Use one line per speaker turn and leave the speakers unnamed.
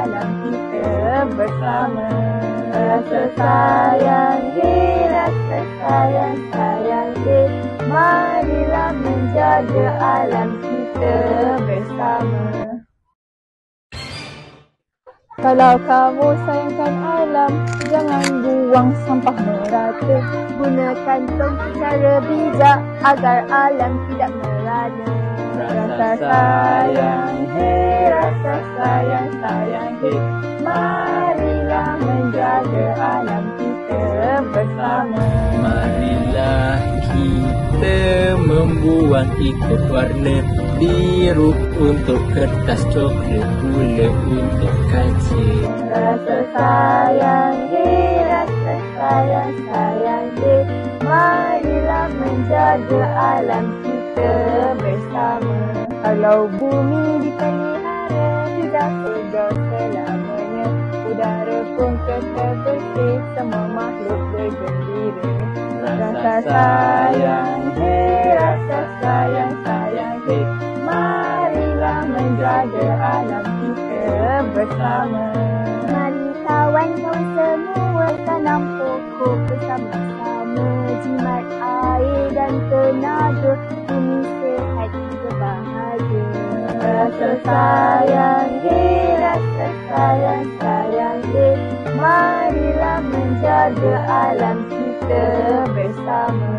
alam kita bersama. Rasa sayang rasa sayang marilah menjaga alam kita bersama. Kalau kamu sayangkan alam, jangan buang sampah merata. Gunakan tong secara bijak agar alam tidak merana. Rasa sayang rasa sayang marilah menjaga alam kita bersama.
Marilah kita membuang ikut warna biru untuk kertas, coklat, gula untuk kaca.
Rasa sayang marilah menjaga alam kita bersama. Kalau bumi dipelihara, tidak segar selamanya. Udara pun kekal bersih, semua makhluk bergembira. Rasa sayang marilah menjaga alam kita bersama. Mari kawan-kawan semua tanam pokok bersama-sama. Jimat air dan tenaga, bumi sehat juga bahagia. Rasa sayang marilah menjaga alam kita bersama.